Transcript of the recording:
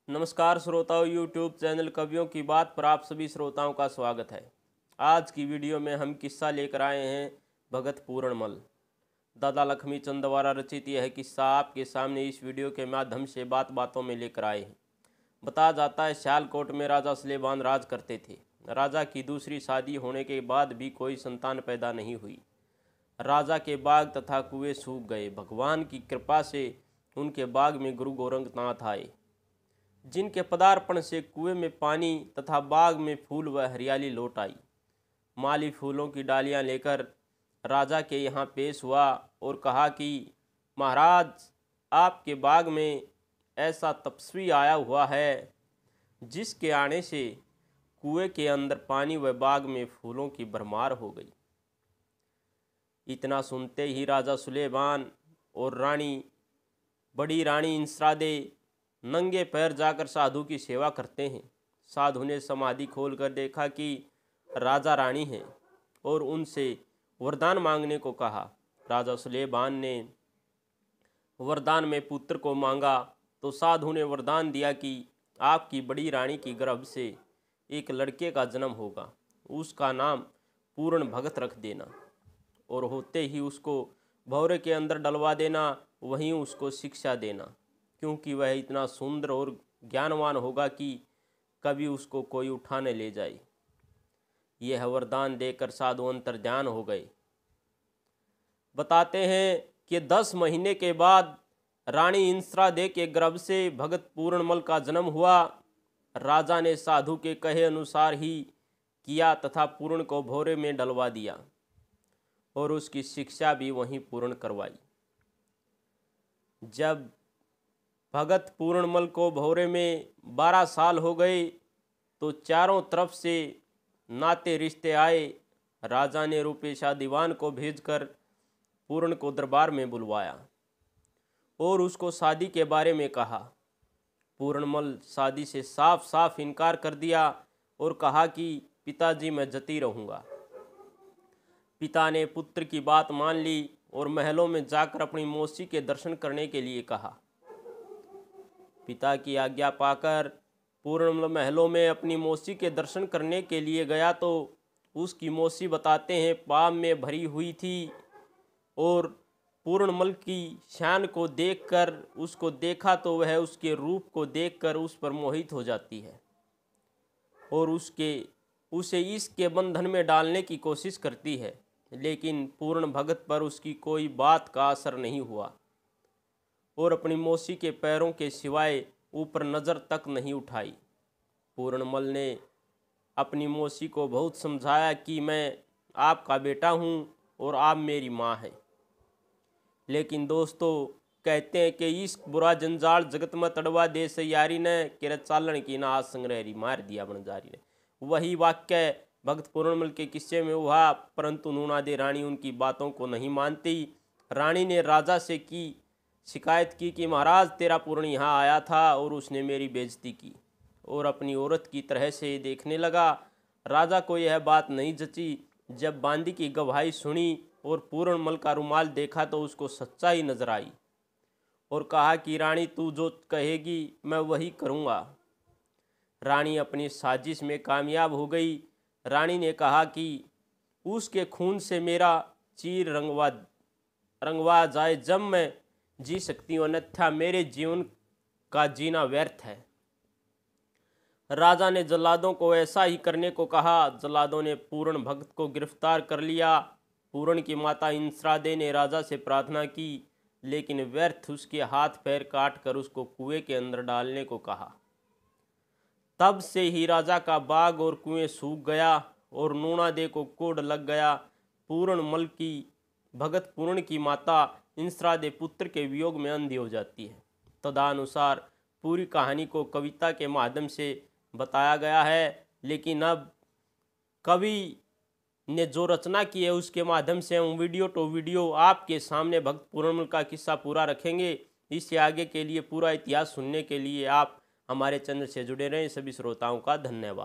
नमस्कार श्रोताओं, YouTube channel कवियों की बात पर आप सभी श्रोताओं का स्वागत है। आज की वीडियो में हम किस्सा लेकर आए हैं भगत पूरणमल। दादा लक्ष्मी चंद द्वारा रचित यह किस्सा आपके सामने इस वीडियो के माध्यम से बात बातों में लेकर आए हैं। बताया जाता है सियालकोट में राजा सुलेमान राज करते थे। राजा की दूसरी शादी होने के बाद भी कोई संतान पैदा नहीं हुई। राजा के बाग तथा कुएं सूख गए। भगवान की कृपा से उनके बाग में गुरु गोरखनाथ आए, जिनके पदार्पण से कुएं में पानी तथा बाग में फूल व हरियाली लौट आई। माली फूलों की डालियां लेकर राजा के यहाँ पेश हुआ और कहा कि महाराज, आपके बाग में ऐसा तपस्वी आया हुआ है जिसके आने से कुएं के अंदर पानी व बाग में फूलों की भरमार हो गई। इतना सुनते ही राजा सुलेमान और बड़ी रानी इंसरादे नंगे पैर जाकर साधु की सेवा करते हैं। साधु ने समाधि खोलकर देखा कि राजा रानी हैं और उनसे वरदान मांगने को कहा। राजा सुलेमान ने वरदान में पुत्र को मांगा तो साधु ने वरदान दिया कि आपकी बड़ी रानी की गर्भ से एक लड़के का जन्म होगा, उसका नाम पूर्ण भगत रख देना और होते ही उसको भौरे के अंदर डलवा देना, वहीं उसको शिक्षा देना, क्योंकि वह इतना सुंदर और ज्ञानवान होगा कि कभी उसको कोई उठा न ले जाए। यह वरदान देकर साधु अंतर्ध्यान हो गए। बताते हैं कि 10 महीने के बाद रानी इंसरादे के गर्भ से भगत पूरणमल का जन्म हुआ। राजा ने साधु के कहे अनुसार ही किया तथा पूर्ण को भौरे में डलवा दिया और उसकी शिक्षा भी वहीं पूर्ण करवाई। जब भगत पूरणमल को भौरे में 12 साल हो गए तो चारों तरफ से नाते रिश्ते आए। राजा ने रूपेशा दीवान को भेजकर पूर्ण को दरबार में बुलवाया और उसको शादी के बारे में कहा। पूरणमल शादी से साफ साफ इनकार कर दिया और कहा कि पिताजी, मैं जती रहूँगा। पिता ने पुत्र की बात मान ली और महलों में जाकर अपनी मौसी के दर्शन करने के लिए कहा। पिता की आज्ञा पाकर पूरणमल महलों में अपनी मौसी के दर्शन करने के लिए गया तो उसकी मौसी बताते हैं पाप में भरी हुई थी और पूरणमल की शान को देखकर उसको देखा तो वह उसके रूप को देखकर उस पर मोहित हो जाती है और उसे इसके बंधन में डालने की कोशिश करती है, लेकिन पूर्ण भगत पर उसकी कोई बात का असर नहीं हुआ और अपनी मौसी के पैरों के सिवाय ऊपर नज़र तक नहीं उठाई। पूरणमल ने अपनी मौसी को बहुत समझाया कि मैं आपका बेटा हूँ और आप मेरी माँ हैं, लेकिन दोस्तों कहते हैं कि इस बुरा जंजाल जगत में तड़वा दे से यारी ने किरत चालन की ना आज संग्रहरी मार दिया बनजारी ने। वही वाक्य भगत पूरणमल के किस्से में हुआ, परंतु नूनादे रानी उनकी बातों को नहीं मानती। रानी ने राजा से शिकायत की कि महाराज, तेरा पूर्ण यहाँ आया था और उसने मेरी बेइज्जती की और अपनी औरत की तरह से देखने लगा। राजा को यह बात नहीं जची। जब बांदी की गवाही सुनी और पूरणमल का रुमाल देखा तो उसको सच्चाई नजर आई और कहा कि रानी, तू जो कहेगी मैं वही करूँगा। रानी अपनी साजिश में कामयाब हो गई। रानी ने कहा कि उसके खून से मेरा चीर रंगवा जाए जब मैं जी सकती हूँ, अन्यथा मेरे जीवन का जीना व्यर्थ है। राजा ने जल्लादों को ऐसा ही करने को कहा। जल्लादों ने पूर्ण भगत को गिरफ्तार कर लिया। पूर्ण की माता इंसरादे ने राजा से प्रार्थना की, लेकिन व्यर्थ उसके हाथ पैर काट कर उसको कुएं के अंदर डालने को कहा। तब से ही राजा का बाग और कुएं सूख गया और नूनादे को कोढ़ लग गया। पूरणमल की भगत पूर्ण की माता इंसरादे पुत्र के वियोग में अंधी हो जाती है। तदनुसार पूरी कहानी को कविता के माध्यम से बताया गया है, लेकिन अब कवि ने जो रचना की है उसके माध्यम से हम वीडियो टू वीडियो आपके सामने भगत पूरणमल का किस्सा पूरा रखेंगे। इससे आगे के लिए पूरा इतिहास सुनने के लिए आप हमारे चैनल से जुड़े रहें। सभी श्रोताओं का धन्यवाद।